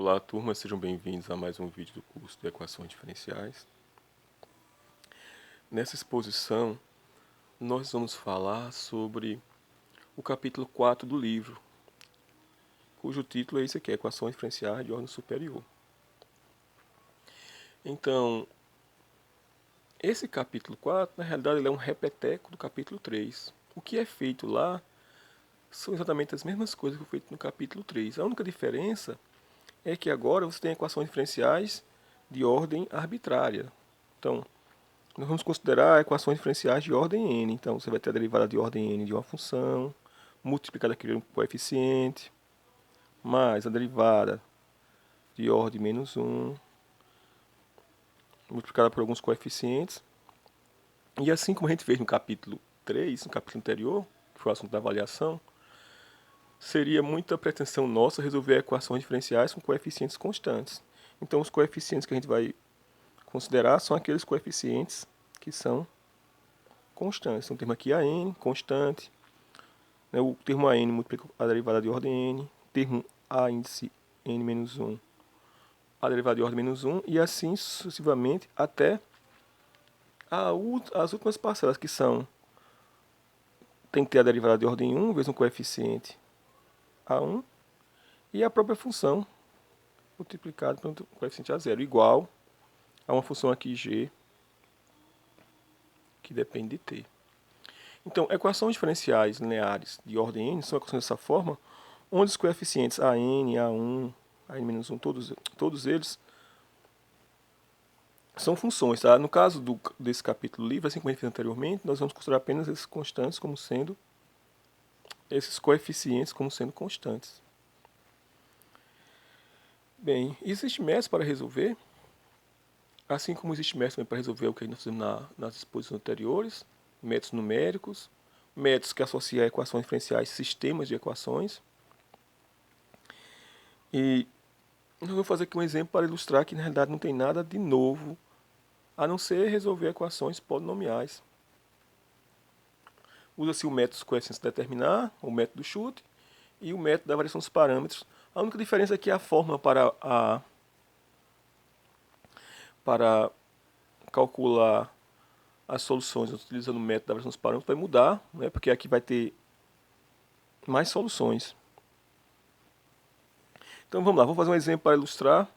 Olá, turma, sejam bem-vindos a mais um vídeo do curso de Equações Diferenciais. Nessa exposição, nós vamos falar sobre o capítulo 4 do livro, cujo título é esse aqui, Equações Diferenciais de Ordem Superior. Então, esse capítulo 4, na realidade, ele é um repeteco do capítulo 3. O que é feito lá são exatamente as mesmas coisas que foi feito no capítulo 3. A única diferença é que agora você tem equações diferenciais de ordem arbitrária. Então, nós vamos considerar equações diferenciais de ordem n. Então, você vai ter a derivada de ordem n de uma função, multiplicada por um coeficiente, mais a derivada de ordem menos 1, multiplicada por alguns coeficientes. E assim como a gente fez no capítulo 3, no capítulo anterior, que foi o assunto da avaliação, seria muita pretensão nossa resolver equações diferenciais com coeficientes constantes. Então, os coeficientes que a gente vai considerar são aqueles coeficientes que são constantes. Então, temos aqui a n, constante. O termo a n multiplica a derivada de ordem n. Termo a índice n menos 1, a derivada de ordem menos 1. E assim sucessivamente até as últimas parcelas, que são... Tem que ter a derivada de ordem 1 vezes um coeficiente a1. E a própria função multiplicada pelo coeficiente a0, igual a uma função aqui g, que depende de t. Então, equações diferenciais lineares de ordem n são equações dessa forma, onde os coeficientes a n, a1, a n-1, todos eles são funções. Tá? No caso desse capítulo livre, assim como a gente fez anteriormente, nós vamos considerar apenas esses constantes como sendo, esses coeficientes como sendo constantes. Bem, existe métodos para resolver, assim como existe métodos também para resolver o que nós fizemos nas exposições anteriores, métodos numéricos, métodos que associam equações diferenciais, sistemas de equações. E nós vamos fazer aqui um exemplo para ilustrar que na realidade não tem nada de novo, a não ser resolver equações polinomiais. Usa-se o método dos coeficientes determinar, o método do chute e o método da variação dos parâmetros. A única diferença é que a fórmula para calcular as soluções utilizando o método da variação dos parâmetros vai mudar, né, porque aqui vai ter mais soluções. Então vamos lá, vou fazer um exemplo para ilustrar.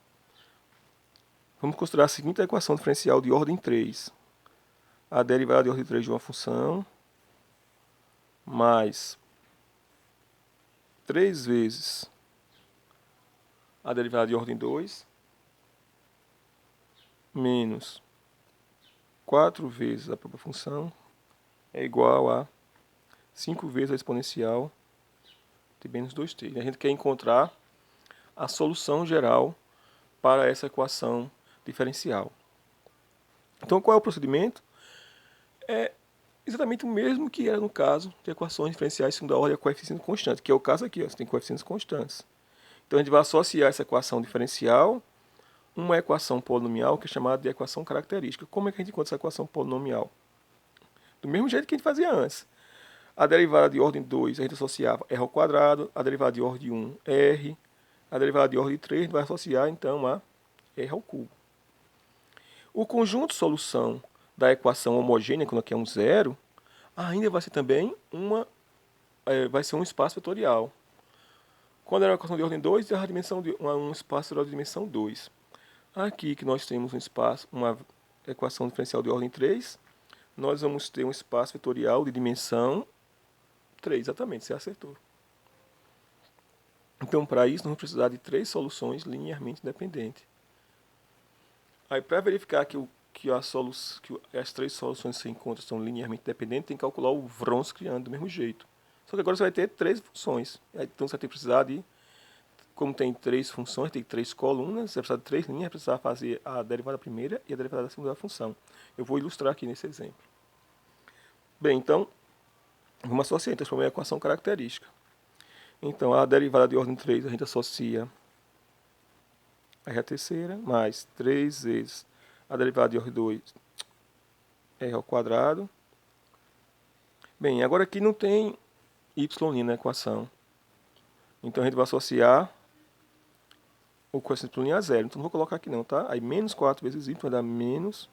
Vamos considerar a seguinte equação diferencial de ordem 3. A derivada de ordem 3 de uma função mais 3 vezes a derivada de ordem 2 menos 4 vezes a própria função é igual a 5 vezes a exponencial de menos 2t. A gente quer encontrar a solução geral para essa equação diferencial. Então, qual é o procedimento? É exatamente o mesmo que era no caso de equações diferenciais segundo a ordem a coeficiente constante, que é o caso aqui, ó, você tem coeficientes constantes. Então, a gente vai associar essa equação diferencial a uma equação polinomial que é chamada de equação característica. Como é que a gente encontra essa equação polinomial? Do mesmo jeito que a gente fazia antes. A derivada de ordem 2 a gente associava r ao quadrado, a derivada de ordem 1, r, a derivada de ordem 3 a gente vai associar então a r ao cubo. O conjunto de solução da equação homogênea, quando aqui é um zero, ainda vai ser também vai ser um espaço vetorial. Quando era uma equação de ordem 2, é um espaço vetorial de dimensão 2. Aqui que nós temos um espaço, uma equação diferencial de ordem 3, nós vamos ter um espaço vetorial de dimensão 3, exatamente, você acertou. Então, para isso, nós vamos precisar de 3 soluções linearmente independentes. Aí, para verificar que as 3 soluções que você encontra são linearmente dependentes, tem que calcular o Wronskian do mesmo jeito. Só que agora você vai ter 3 funções. Então, você vai ter que precisar de... Como tem 3 funções, tem 3 colunas, você vai precisar de 3 linhas, vai precisar fazer a derivada da primeira e a derivada da segunda função. Eu vou ilustrar aqui nesse exemplo. Bem, então, vamos associar, transformar em equação característica. Então, a derivada de ordem 3 a gente associa r a terceira, mais 3 vezes a derivada de ordem 2, r ao quadrado. Bem, agora aqui não tem y na equação. Então, a gente vai associar o coeficiente pleno a zero. Então não vou colocar aqui não, tá? Aí menos 4 vezes y vai dar menos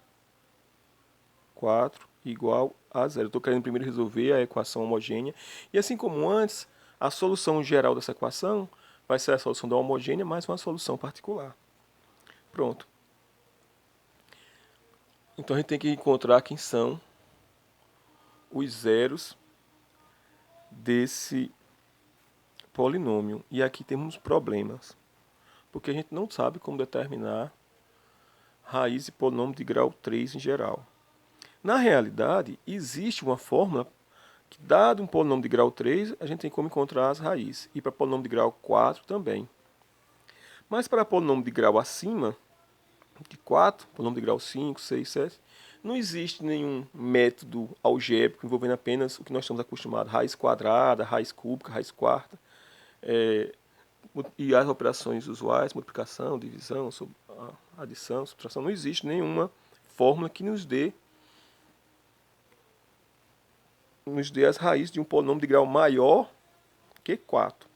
4 igual a zero. Eu estou querendo primeiro resolver a equação homogênea. E assim como antes, a solução geral dessa equação vai ser a solução da homogênea mais uma solução particular. Pronto. Então a gente tem que encontrar quem são os zeros desse polinômio. E aqui temos problemas, porque a gente não sabe como determinar raiz de polinômio de grau 3 em geral. Na realidade, existe uma fórmula que, dado um polinômio de grau 3, a gente tem como encontrar as raízes. E para polinômio de grau 4 também. Mas para polinômio de grau acima de 4, polinômio de grau 5, 6, 7, não existe nenhum método algébrico envolvendo apenas o que nós estamos acostumados, raiz quadrada, raiz cúbica, raiz quarta, e as operações usuais, multiplicação, divisão, adição, subtração. Não existe nenhuma fórmula que nos dê as raízes de um polinômio de grau maior que 4.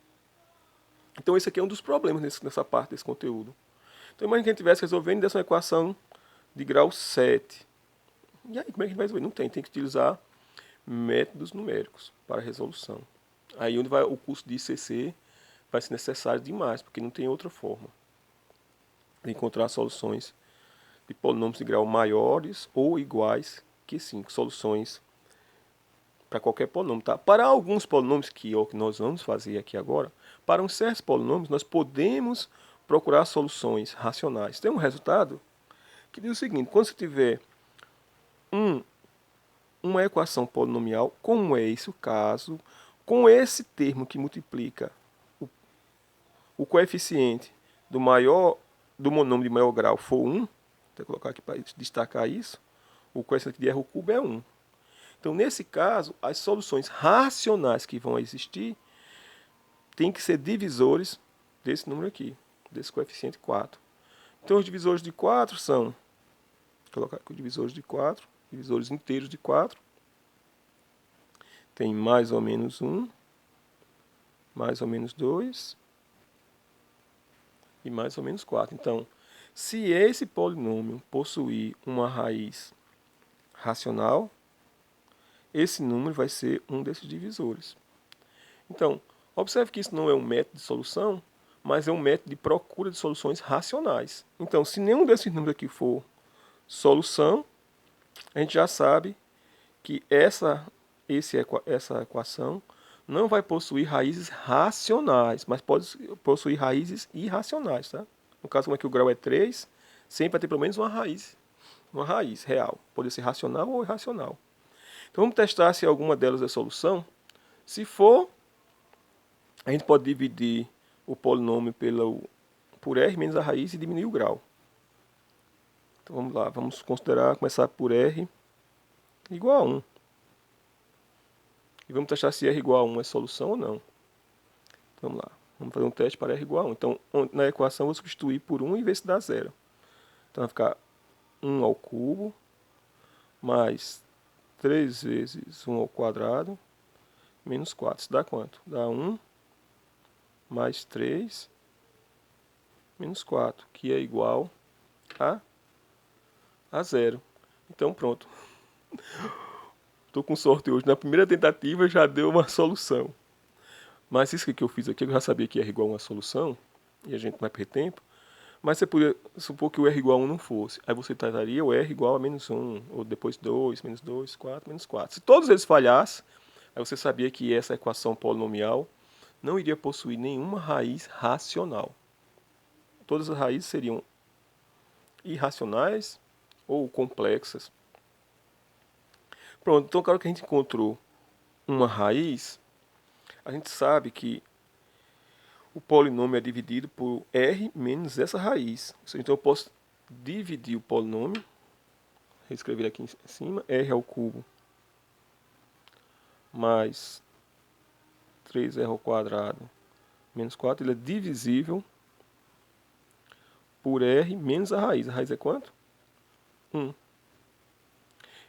Então esse aqui é um dos problemas nessa parte desse conteúdo. Então imagine que a gente estivesse resolvendo dessa equação de grau 7. E aí como é que a gente vai resolver? Não tem, tem que utilizar métodos numéricos para a resolução. Aí onde vai o curso de ICC vai ser necessário demais, porque não tem outra forma de encontrar soluções de polinômios de grau maiores ou iguais que 5. Soluções para qualquer polinômio, tá? Para alguns polinômios, que é o que nós vamos fazer aqui agora, para uns certos polinômios nós podemos procurar soluções racionais. Tem um resultado que diz o seguinte: quando você tiver uma equação polinomial, como é esse o caso, com esse termo que multiplica o coeficiente do monômio de maior grau for 1, vou colocar aqui para destacar isso, o coeficiente de R cubo é 1. Então, nesse caso, as soluções racionais que vão existir têm que ser divisores desse número aqui, desse coeficiente 4. Então, os divisores de 4 são, vou colocar aqui os divisores de 4, divisores inteiros de 4, tem mais ou menos 1, mais ou menos 2 e mais ou menos 4. Então, se esse polinômio possuir uma raiz racional, esse número vai ser um desses divisores. Então, observe que isso não é um método de solução, mas é um método de procura de soluções racionais. Então, se nenhum desses números aqui for solução, a gente já sabe que essa equação não vai possuir raízes racionais, mas pode possuir raízes irracionais. Tá? No caso, como aqui o grau é 3, sempre vai ter pelo menos uma raiz real. Pode ser racional ou irracional. Então vamos testar se alguma delas é solução. Se for, a gente pode dividir o polinômio por r menos a raiz e diminuir o grau. Então vamos lá, vamos começar por r igual a 1. E vamos testar se r igual a 1 é solução ou não. Vamos lá, vamos fazer um teste para r igual a 1. Então na equação eu vou substituir por 1 e ver se dá zero. Então vai ficar 1 ao cubo mais 3 vezes 1 ao quadrado menos 4. Isso dá quanto? Dá 1 mais 3 menos 4, que é igual a zero. Então pronto. Estou com sorte hoje. Na primeira tentativa já deu uma solução. Mas isso que eu fiz aqui, eu já sabia que R igual a uma solução, e a gente não vai perder tempo. Mas você poderia supor que o R igual a 1 não fosse. Aí você trataria o R igual a menos 1, ou depois 2, menos 2, 4, menos 4. Se todos eles falhassem, aí você sabia que essa equação polinomial não iria possuir nenhuma raiz racional. Todas as raízes seriam irracionais ou complexas. Pronto, então claro que a gente encontrou uma raiz, a gente sabe que o polinômio é dividido por r menos essa raiz. Então eu posso dividir o polinômio, vou escrever aqui em cima, r ao cubo mais 3r ao quadrado menos 4, ele é divisível por r menos a raiz. A raiz é quanto? 1.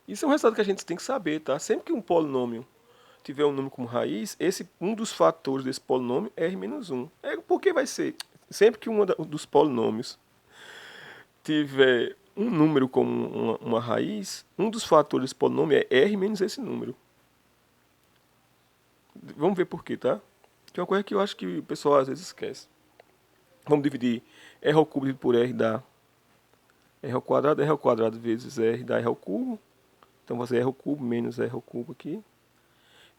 Isso é um resultado que a gente tem que saber, tá? Sempre que um polinômio tiver um número como raiz, um dos fatores desse polinômio é r menos 1. Por que vai ser? sempre que um dos polinômios tiver um número como uma raiz, um dos fatores desse polinômio é r menos esse número. Vamos ver por quê, tá? Que é uma coisa que eu acho que o pessoal às vezes esquece. Vamos dividir r ao cubo por r dá r ao quadrado vezes r dá r ao cubo. Então vai ser r ao cubo menos r ao cubo aqui.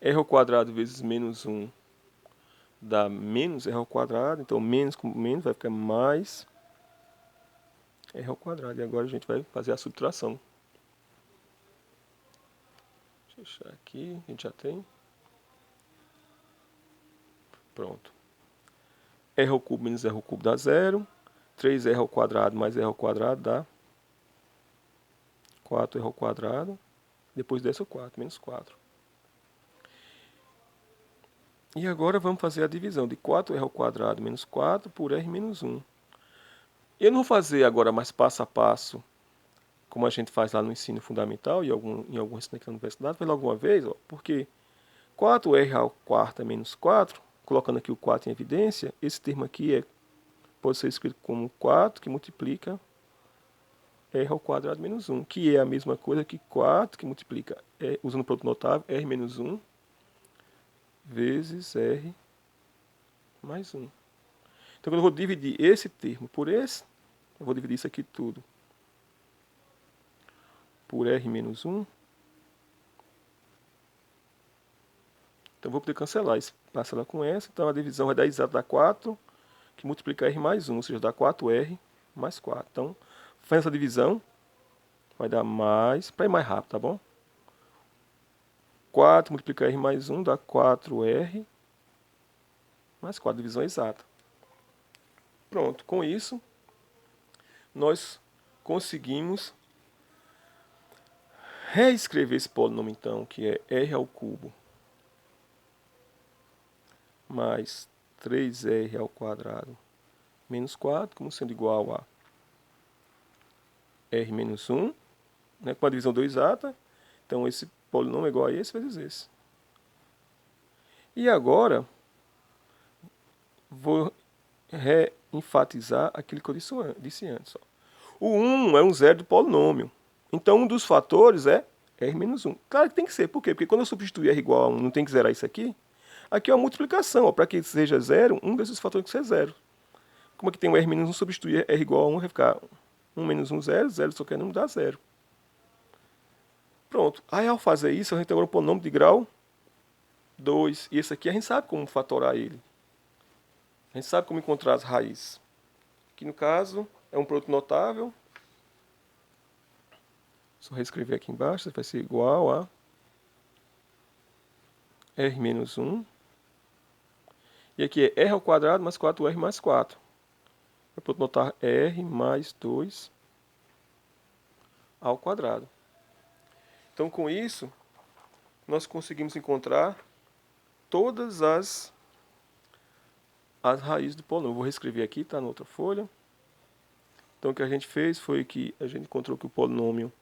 R ao quadrado vezes menos 1 dá menos r ao quadrado. Então menos com menos vai ficar mais r ao quadrado. E agora a gente vai fazer a subtração. Deixa eu fechar aqui, a gente já tem. Pronto. R ao cubo menos r ao cubo dá 0. 3r ao quadrado mais r ao quadrado dá 4r ao quadrado. Depois desce o 4, menos 4. E agora vamos fazer a divisão de 4r ao quadrado menos 4 por r menos 1. Eu não vou fazer agora mais passo a passo, como a gente faz lá no ensino fundamental e em algum ensino aqui na universidade, foi logo uma vez, ó, porque 4r ao quarta menos 4, colocando aqui o 4 em evidência, esse termo aqui pode ser escrito como 4 que multiplica r ao quadrado menos 1, que é a mesma coisa que 4 que multiplica, usando o produto notável, r menos 1 vezes r mais 1. Então, quando eu vou dividir esse termo por esse, eu vou dividir isso aqui tudo por r menos 1. Então, eu vou poder cancelar isso, parcelar com essa. Então, a divisão vai dar exato dar 4, que multiplica r mais 1, ou seja, dá 4r mais 4. Então, fazendo essa divisão, vai dar mais, para ir mais rápido, tá bom? 4 multiplica r mais 1 dá 4r mais 4, divisão exata. Pronto, com isso, nós conseguimos reescrever esse polinômio, então, que é r ao cubo mais 3r ao quadrado menos 4, como sendo igual a r menos 1, né, com a divisão 2 exata. Então, esse polinômio é igual a esse vezes esse. E agora, vou reenfatizar aquilo que eu disse antes. Ó. O 1 é um zero do polinômio. Então, um dos fatores é r menos 1. Claro que tem que ser. Por quê? Porque quando eu substituir r igual a 1, não tem que zerar isso aqui. Aqui é uma multiplicação. Para que seja zero, um desses fatores tem que ser zero. Como aqui tem um r menos 1, substituir r igual a 1, vai ficar 1 menos 1, 0. 0 só quer número, dá 0. Pronto. Aí, ao fazer isso, a gente tem agora um polinômio de grau 2. E esse aqui a gente sabe como fatorar ele. A gente sabe como encontrar as raízes. Aqui, no caso, é um produto notável. Só reescrever aqui embaixo. Vai ser igual a r menos 1. E aqui é r ao quadrado mais 4r mais 4. Eu vou notar r mais 2 ao quadrado. Então, com isso, nós conseguimos encontrar todas as raízes do polinômio. Vou reescrever aqui, está na outra folha. Então, o que a gente fez foi que a gente encontrou que o polinômio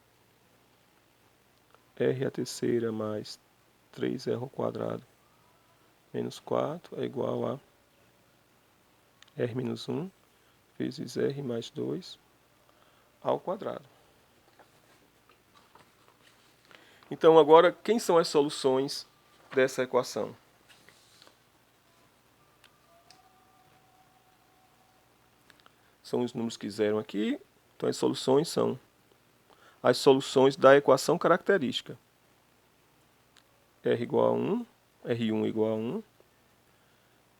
r à terceira mais 3r ao quadrado menos 4 é igual a r menos 1 vezes r mais 2 ao quadrado. Então, agora, quem são as soluções dessa equação? São os números que zeram aqui. Então, as soluções são as soluções da equação característica. R igual a 1, R1 igual a 1,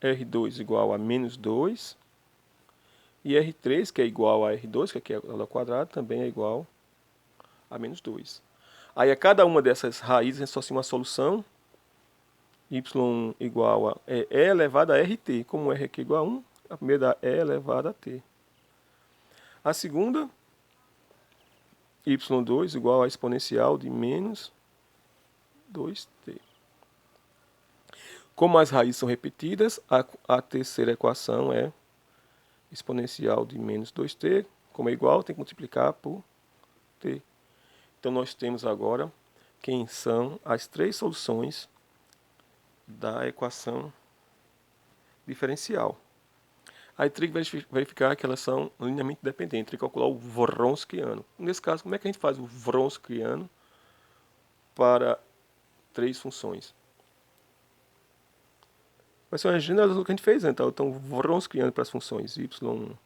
R2 igual a menos 2, e R3, que é igual a R2, que aqui é ao quadrado, também é igual a menos 2. Aí, a cada uma dessas raízes, a gente associa uma solução, y igual a E elevado a RT. Como R aqui é igual a 1, a primeira dá E elevado a T. A segunda, y2 igual a exponencial de menos 2t. Como as raízes são repetidas, a terceira equação é exponencial de menos 2t. Como é igual, tem que multiplicar por t. Então, nós temos agora quem são as três soluções da equação diferencial. Aí teria que verificar que elas são linearmente dependentes, teria que calcular o Wronskiano. Nesse caso, como é que a gente faz o Wronskiano para três funções? Vai ser uma generalização que a gente fez antes. Então, o Wronskiano para as funções y1,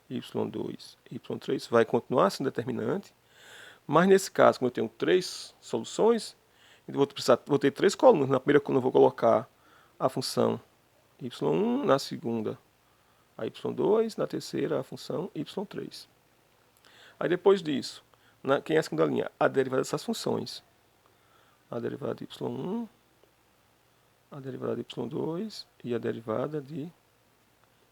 y2, y3 vai continuar sendo determinante. Mas nesse caso, como eu tenho três soluções, eu vou ter três colunas. Na primeira coluna eu vou colocar a função y1, na segunda a y2, na terceira a função y3. Aí depois disso, quem é a segunda linha? A derivada dessas funções. A derivada de y1, a derivada de y2 e a derivada de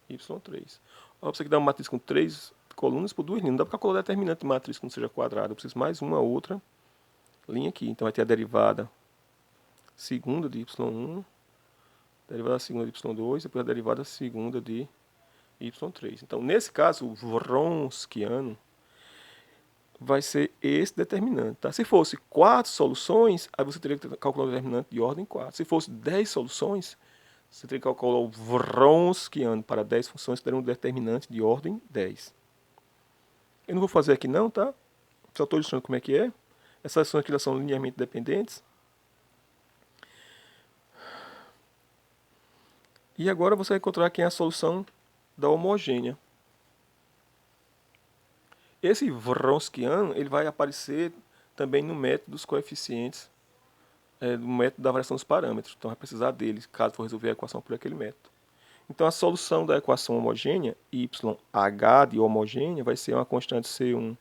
y3. Ó, você que dá uma matriz com três colunas por duas linhas. Não dá para calcular determinante de matriz que não seja quadrada. Eu preciso mais uma outra linha aqui. Então vai ter a derivada segunda de y1, derivada segunda de y2, depois a derivada segunda de y3. Então, nesse caso, o Wronskiano vai ser esse determinante. Tá? Se fosse 4 soluções, aí você teria que calcular o determinante de ordem 4. Se fosse 10 soluções, você teria que calcular o Wronskiano para 10 funções, que teria um determinante de ordem 10. Eu não vou fazer aqui não, tá? Só estou ilustrando como é que é. Essas funções aqui são linearmente dependentes. E agora você vai encontrar quem é a solução da homogênea. Esse Wronskiano ele vai aparecer também no método dos coeficientes, do método da variação dos parâmetros. Então vai precisar dele, caso for resolver a equação por aquele método. Então a solução da equação homogênea, YH de homogênea, vai ser uma constante C1.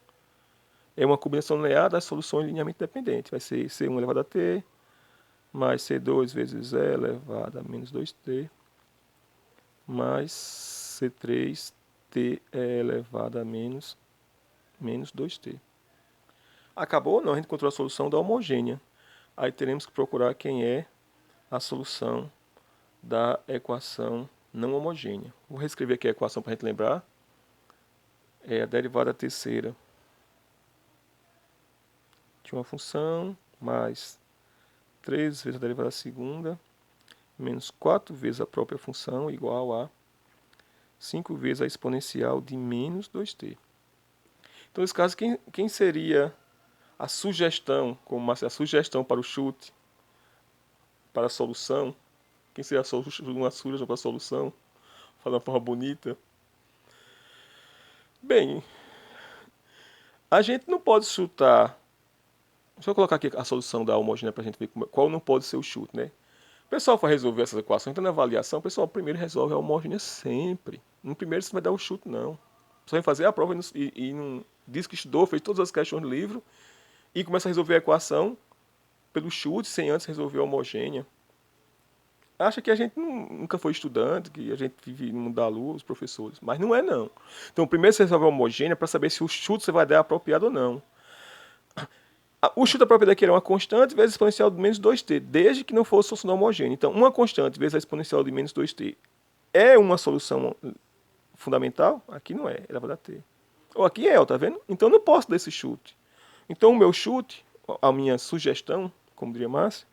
É uma combinação linear das soluções linearmente dependentes. Vai ser C1 elevado a T, mais C2 vezes E elevado a menos 2T, mais C3T elevado a menos 2T. Acabou? Não, a gente encontrou a solução da homogênea. Aí teremos que procurar quem é a solução da equação não homogênea. Vou reescrever aqui a equação para a gente lembrar. É a derivada terceira de uma função mais 3 vezes a derivada segunda menos 4 vezes a própria função igual a 5 vezes a exponencial de menos 2t. Então, nesse caso, quem seria a sugestão, como a sugestão para o chute, para a solução? Quem seria uma sugestão para a solução? Falar de uma forma bonita. Bem, a gente não pode chutar. Deixa eu colocar aqui a solução da homogênea para a gente ver qual não pode ser o chute, né? O pessoal vai resolver essas equações, então na avaliação, o pessoal primeiro resolve a homogênea sempre. No primeiro você vai dar o chute, não. Você vai fazer a prova e não diz que estudou, fez todas as questões do livro e começa a resolver a equação pelo chute, sem antes resolver a homogênea. Acha que a gente nunca foi estudante, que a gente vive no mundo da lua, os professores. Mas não é, não. Então, primeiro você resolve a homogênea para saber se o chute você vai dar apropriado ou não. O chute apropriado aqui era uma constante vezes a exponencial de menos 2t, desde que não fosse solução homogênea. Então, uma constante vezes a exponencial de menos 2t é uma solução fundamental? Aqui não é, elevado a t. Ou aqui é, tá vendo? Então, eu não posso dar esse chute. Então, o meu chute, a minha sugestão, como diria Márcio,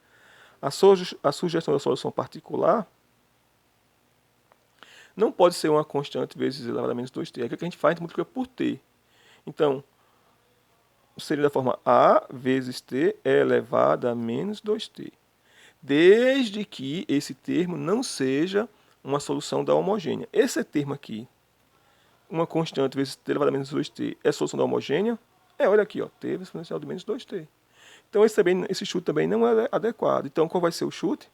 a sugestão da solução particular não pode ser uma constante vezes elevado a menos 2t. É o que a gente faz, a gente multiplica por t. Então, seria da forma a vezes t é elevado a menos 2t. Desde que esse termo não seja uma solução da homogênea. Esse termo aqui, uma constante vezes t elevado a menos 2t, é solução da homogênea? Olha aqui, ó, t vezes exponencial de menos 2t. Então esse chute também não é adequado. Então qual vai ser o chute?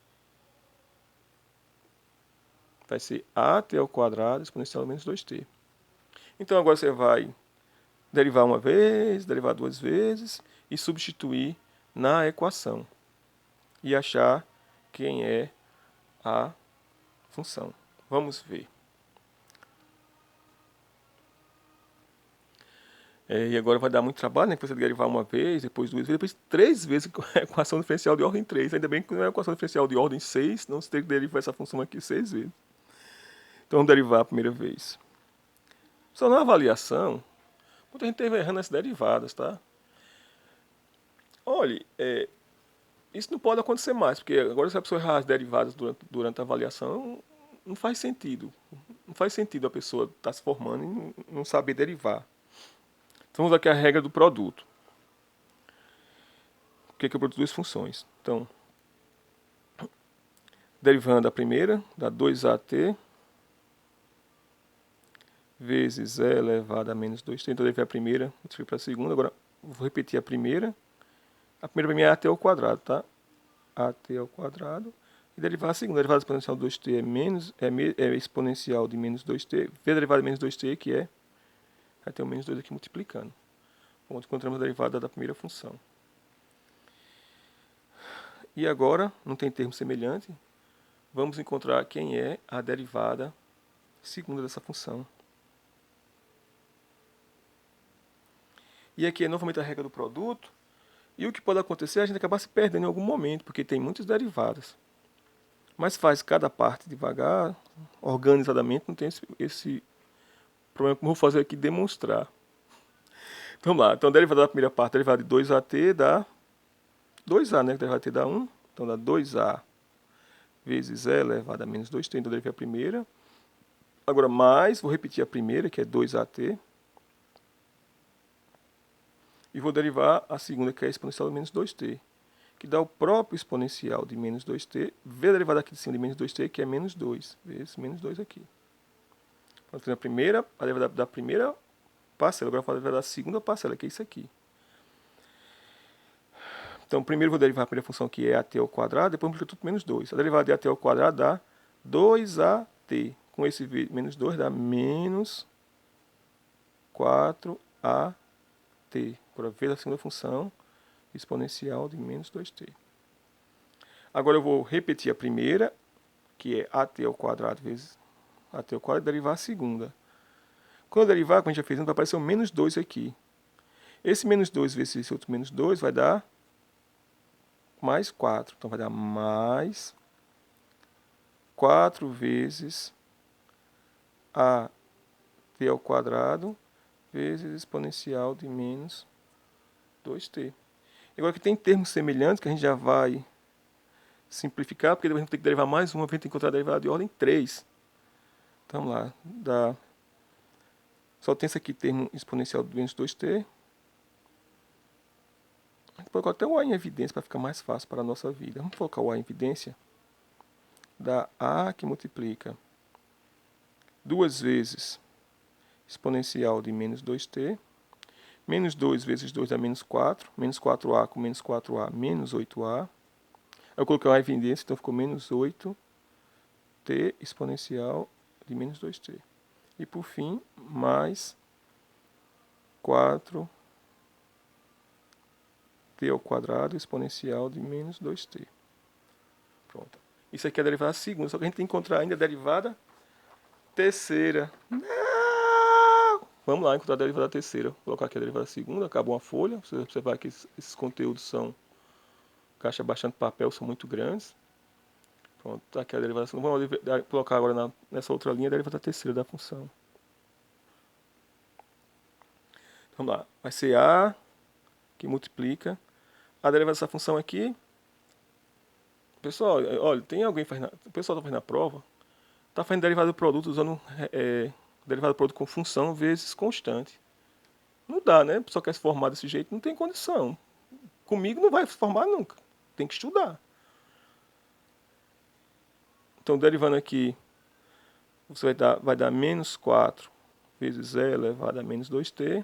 Vai ser at ao quadrado exponencial de menos 2t. Então agora você vai derivar uma vez, derivar duas vezes e substituir na equação. E achar quem é a função. Vamos ver. E agora vai dar muito trabalho, né? Que você derivar uma vez, depois duas vezes, depois 3 vezes com a equação diferencial de ordem 3. Ainda bem que não é a equação diferencial de ordem 6, não você tem que derivar essa função aqui 6 vezes. Então vamos derivar a primeira vez. Só na avaliação, muita gente esteve errando as derivadas, tá? Olha, isso não pode acontecer mais, porque agora se a pessoa errar as derivadas durante a avaliação, não faz sentido. Não faz sentido a pessoa estar se formando e não saber derivar. Então vamos aqui a regra do produto. O que é o produto de duas funções? Então, derivando a primeira, dá 2at vezes e elevado a menos 2t. Então, eu derivei a primeira, multipliquei para a segunda. Agora, vou repetir a primeira. A primeira para mim é at ao quadrado, tá? At ao quadrado. E derivar a segunda. A derivada exponencial de 2t é exponencial de menos 2t. Vezes a derivada de menos 2t, que é... Vai ter o menos 2 aqui multiplicando. Ponto, encontramos a derivada da primeira função. E agora, não tem termo semelhante, vamos encontrar quem é a derivada segunda dessa função. E aqui é novamente a regra do produto. E o que pode acontecer é a gente acabar se perdendo em algum momento, porque tem muitas derivadas. Mas faz cada parte devagar, organizadamente, não tem esse problema que eu vou fazer aqui demonstrar. Vamos lá, então a derivada da primeira parte, a derivada de 2at dá 2a, né? A derivada de t dá 1, então dá 2a vezes e elevado a menos 2t, então eu derivei a primeira. Agora mais, vou repetir a primeira, que é 2at. E vou derivar a segunda, que é a exponencial de menos 2t, que dá o próprio exponencial de menos 2t, vezes a derivada aqui de cima de menos 2t, que é menos 2, vezes menos 2 aqui. Então, a derivada da primeira parcela, agora eu vou derivar da segunda parcela, que é isso aqui. Então, primeiro vou derivar a primeira função, que é at ao quadrado, depois multiplico tudo por menos 2. A derivada de at ao quadrado dá 2at. Com esse menos 2 dá menos 4at. Agora, vezes a segunda função, exponencial de menos 2t. Agora eu vou repetir a primeira, que é at ao quadrado vezes at ao quadrado, e derivar a segunda. Quando eu derivar, como a gente já fez, vai aparecer um menos 2 aqui. Esse menos 2 vezes esse outro menos 2 vai dar mais 4. Então vai dar mais 4 vezes at ao quadrado vezes exponencial de menos 2t. Agora que tem termos semelhantes que a gente já vai simplificar, porque depois a gente tem que derivar mais uma, a gente tem que encontrar a derivada de ordem 3. Então vamos lá, só tem esse aqui, termo exponencial de menos 2t. A gente pode colocar até o a em evidência para ficar mais fácil para a nossa vida. Vamos colocar o a em evidência. Dá a que multiplica 2 vezes exponencial de menos 2t. Menos 2 vezes 2 dá menos 4. Menos 4a com menos 4a, menos 8a. Eu coloquei o a em evidência, então ficou menos 8t exponencial de menos 2t. E por fim, mais 4t ao quadrado exponencial de menos 2t. Pronto. Isso aqui é a derivada segunda, só que a gente tem que encontrar ainda a derivada terceira. Não! Vamos lá, encontrar a derivada terceira. Vou colocar aqui a derivada segunda, acabou uma folha. Você vai observar que esses conteúdos são caixa bastante papel, são muito grandes. Pronto, tá aqui a derivada segunda. Vamos colocar agora nessa outra linha a derivada terceira da função. Vamos lá, vai ser a que multiplica a derivada dessa função aqui. Pessoal, olha, tem alguém fazendo, o pessoal está fazendo a prova, está fazendo derivada do produto usando derivada do produto com função vezes constante. Não dá, né? A pessoa quer se formar desse jeito, não tem condição. Comigo não vai se formar nunca. Tem que estudar. Então, derivando aqui, você vai dar menos 4 vezes e elevado a menos 2t.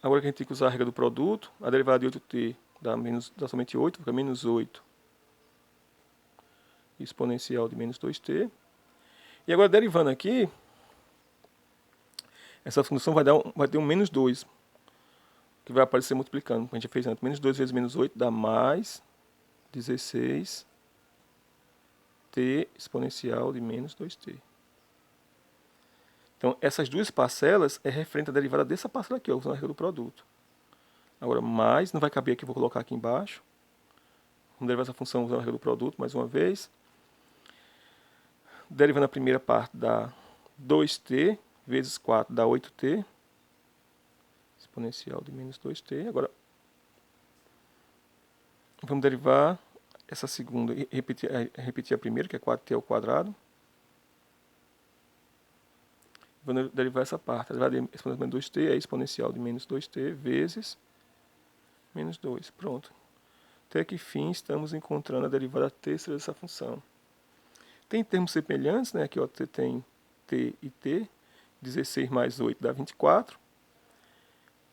Agora que a gente tem que usar a regra do produto, a derivada de 8t dá somente 8, fica menos 8 exponencial de menos 2t. E agora, derivando aqui, essa função vai ter um menos 2, que vai aparecer multiplicando, como a gente já fez antes. Menos 2 vezes menos 8 dá mais 16t exponencial de menos 2t. Então, essas duas parcelas é referente à derivada dessa parcela aqui, usando a regra do produto. Agora, mais, não vai caber aqui, vou colocar aqui embaixo. Vamos derivar essa função usando a regra do produto, mais uma vez. Derivando a primeira parte dá 2t vezes 4 dá 8t. Exponencial de menos 2t. Agora, vamos derivar essa segunda e repetir a primeira, que é 4t ao quadrado. Vou derivar essa parte. A derivada de exponencial de menos 2t é exponencial de menos 2t vezes menos 2. Pronto. Até que fim estamos encontrando a derivada terceira dessa função. Tem termos semelhantes, né? Aqui ó, tem t e t. 16 mais 8 dá 24.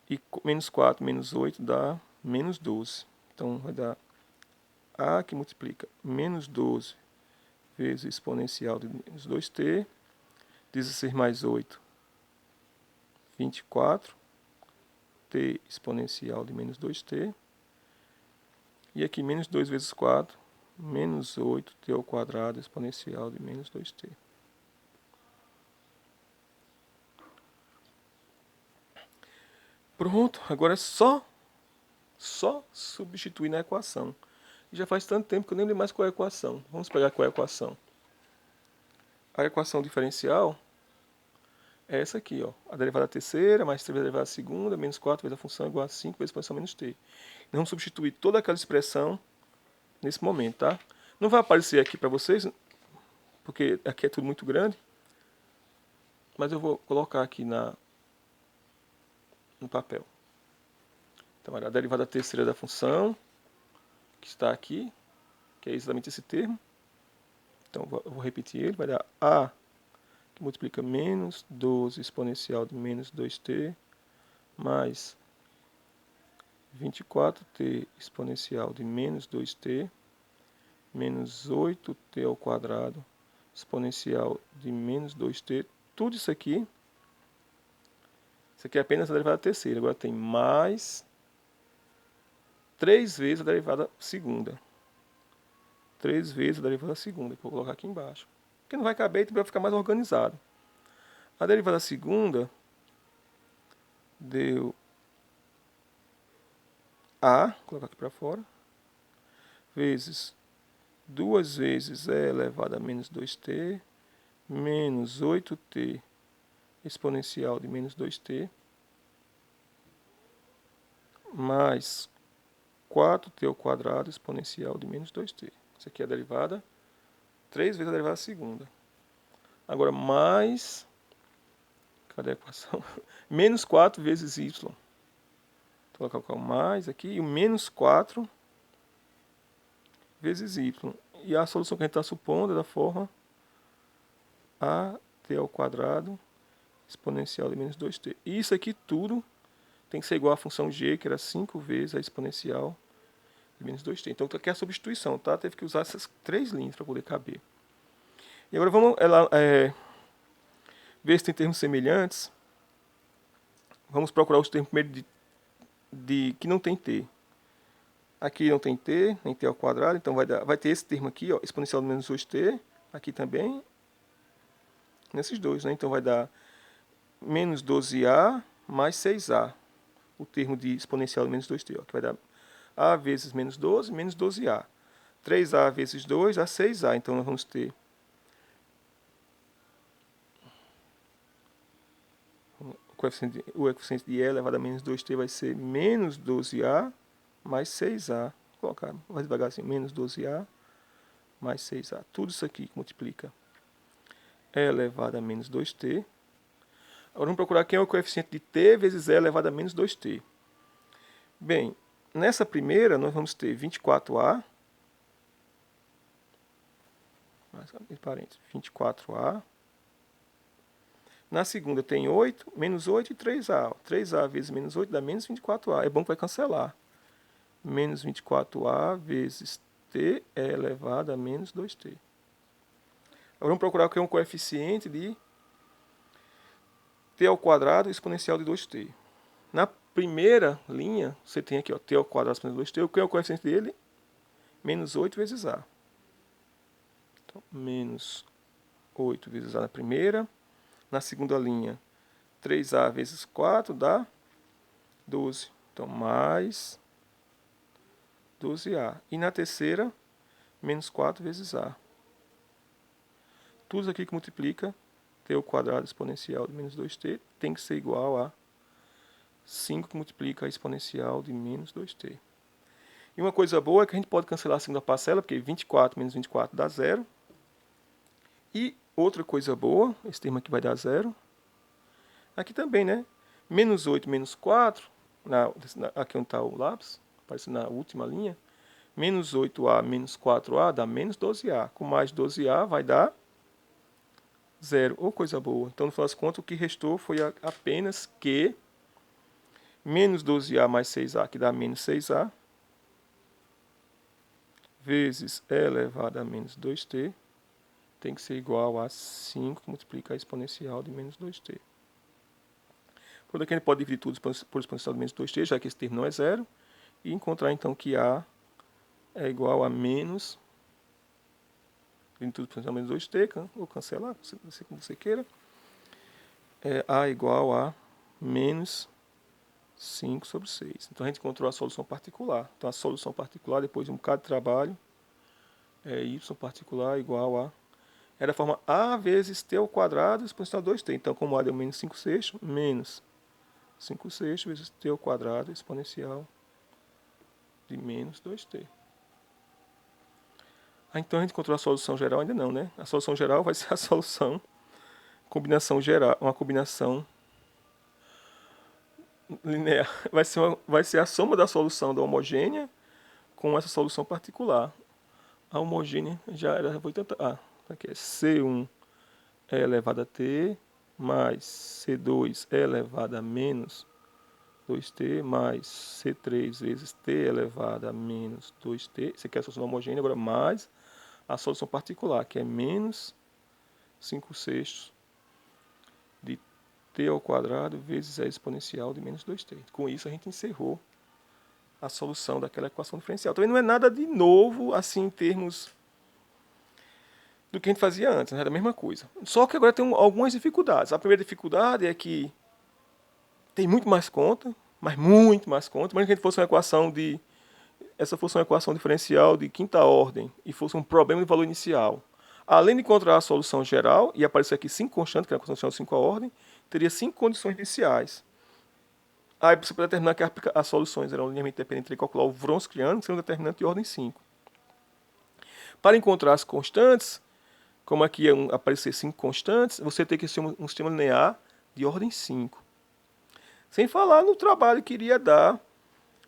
E menos 4 menos 8 dá menos 12. Então vai dar a que multiplica menos 12 vezes exponencial de menos 2t. 16 mais 8, 24. T exponencial de menos 2t. E aqui menos 2 vezes 4, menos 8t ao quadrado exponencial de menos 2t. Pronto, agora é só substituir na equação. E já faz tanto tempo que eu nem lembro mais qual é a equação. Vamos pegar qual é a equação. A equação diferencial é essa aqui, ó. A derivada terceira mais 3 vezes a derivada segunda, menos 4 vezes a função igual a 5 vezes a expansão menos t. Nós vamos substituir toda aquela expressão nesse momento, tá? Não vai aparecer aqui para vocês, porque aqui é tudo muito grande. Mas eu vou colocar aqui no papel. Então, a derivada terceira da função, que está aqui, que é exatamente esse termo. Então, eu vou repetir ele, vai dar a, que multiplica menos 12 exponencial de menos 2t, mais 24t exponencial de menos 2t, menos 8t ao quadrado exponencial de menos 2t. Tudo isso aqui é apenas a derivada terceira. Agora tem mais 3 vezes a derivada segunda. 3 vezes a derivada segunda, que eu vou colocar aqui embaixo. Porque não vai caber e vai ficar mais organizado. A derivada segunda deu a, vou colocar aqui para fora, vezes 2 vezes e elevado a menos 2t, menos 8t exponencial de menos 2t, mais 4t ao quadrado exponencial de menos 2t. Isso aqui é a derivada, 3 vezes a derivada segunda. Agora, mais, cadê a equação? Menos 4 vezes y. Então, vou colocar o mais aqui, e o menos 4 vezes y. E a solução que a gente está supondo é da forma at ao quadrado exponencial de menos 2t. E isso aqui tudo tem que ser igual à função g, que era 5 vezes a exponencial de menos 2t. Então, aqui é a substituição, tá? Teve que usar essas 3 linhas para poder caber. E agora vamos ver se tem termos semelhantes. Vamos procurar os termos primeiro que não tem t. Aqui não tem t, nem t ao quadrado, então vai ter esse termo aqui, ó, exponencial de menos 2t, aqui também, nesses dois, né? Então vai dar menos 12a mais 6a, o termo de exponencial de menos 2t, ó, que vai dar a vezes menos 12, menos 12a. 3a vezes 2 dá 6a, então nós vamos ter o coeficiente de e elevado a menos 2t vai ser menos 12a mais 6a. Vou colocar mais devagarzinho, menos 12a mais 6a. Tudo isso aqui que multiplica e elevado a menos 2t. Agora vamos procurar quem é o coeficiente de t vezes e elevado a menos 2t. Bem, nessa primeira nós vamos ter 24a, entre parênteses, 24a. Na segunda tem 8, menos 8 e 3a. 3a vezes menos 8 dá menos 24a. É bom que vai cancelar. Menos 24a vezes t é elevado a menos 2t. Agora vamos procurar o que é um coeficiente de t ao quadrado exponencial de 2t. Na primeira linha, você tem aqui ó, t ao quadrado exponencial de 2t. O que é o coeficiente dele? Menos 8 vezes a. Então, menos 8 vezes a na primeira. Na segunda linha, 3a vezes 4 dá 12. Então, mais 12a. E na terceira, menos 4 vezes a. Tudo aqui que multiplica t ao quadrado exponencial de menos 2t tem que ser igual a 5 que multiplica a exponencial de menos 2t. E uma coisa boa é que a gente pode cancelar a segunda parcela, porque 24 menos 24 dá 0. E outra coisa boa, esse termo aqui vai dar 0. Aqui também, né? Menos 8 menos 4, aqui onde está o lápis, aparece na última linha. Menos 8A menos 4A dá menos 12A. Com mais 12A vai dar 0. Ou coisa boa. Então, no final das contas, o que restou foi apenas que menos 12A mais 6A, que dá menos 6A, vezes e elevado a menos 2t, tem que ser igual a 5 multiplicar a exponencial de menos 2t. Por aqui a gente pode dividir tudo por exponencial de menos 2t, já que esse termo não é zero, e encontrar então que A é igual a menos, dividir tudo por exponencial de menos 2t, ou cancelar, como você queira, A é igual a menos 5 sobre 6. Então a gente encontrou a solução particular. Então a solução particular, depois de um bocado de trabalho, é y particular igual a... é da forma A vezes t ao quadrado exponencial 2t. Então, como A deu menos 5 sextos, menos 5 sextos vezes t ao quadrado exponencial de menos 2t. Então a gente encontrou a solução geral? Ainda não, né? A solução geral vai ser a solução, combinação geral, uma combinação linear. Vai ser a soma da solução da homogênea com essa solução particular. A homogênea já era... Vou tentar, aqui é C1 é elevado a t mais C2 é elevado a menos 2t mais C3 vezes t elevado a menos 2t. Isso aqui é a solução homogênea, agora mais a solução particular, que é menos 5 sextos de t ao quadrado vezes a exponencial de menos 2t. Com isso a gente encerrou a solução daquela equação diferencial. Também não é nada de novo, assim, em termos do que a gente fazia antes, né? Era a mesma coisa. Só que agora tem algumas dificuldades. A primeira dificuldade é que tem muito mais conta, mas muito mais conta. Imagina que a gente fosse uma equação de... Essa fosse uma equação diferencial de quinta ordem e fosse um problema de valor inicial. Além de encontrar a solução geral e aparecer aqui 5 constantes, que é a equação de 5 ordem, teria 5 condições iniciais. Aí você pode determinar que as soluções eram linearmente dependentes e calcular o Wronskiano, que seria um determinante de ordem 5. Para encontrar as constantes, como aqui iam aparecer 5 constantes, você tem que ser um sistema linear de ordem 5. Sem falar no trabalho que iria dar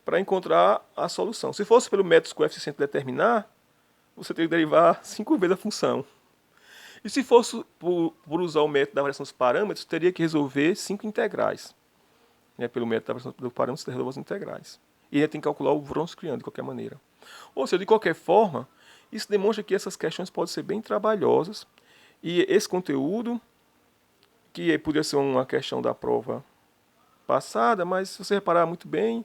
para encontrar a solução. Se fosse pelo método coeficiente determinar, você teria que derivar 5 vezes a função. E se fosse por usar o método da variação dos parâmetros, teria que resolver 5 integrais. Pelo método da variação dos parâmetros, você resolve as integrais. E ainda tem que calcular o Wronskiano de qualquer maneira. Ou seja, de qualquer forma, isso demonstra que essas questões podem ser bem trabalhosas. E esse conteúdo, que poderia ser uma questão da prova passada, mas se você reparar muito bem,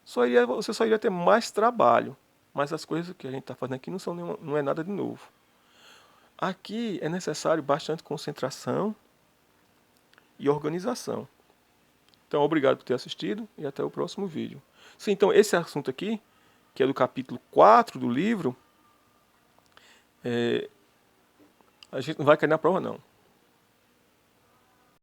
você só iria ter mais trabalho. Mas as coisas que a gente está fazendo aqui não é nada de novo. Aqui é necessário bastante concentração e organização. Então, obrigado por ter assistido e até o próximo vídeo. Sim, então, esse assunto aqui, que é do capítulo 4 do livro, a gente não vai cair na prova, não.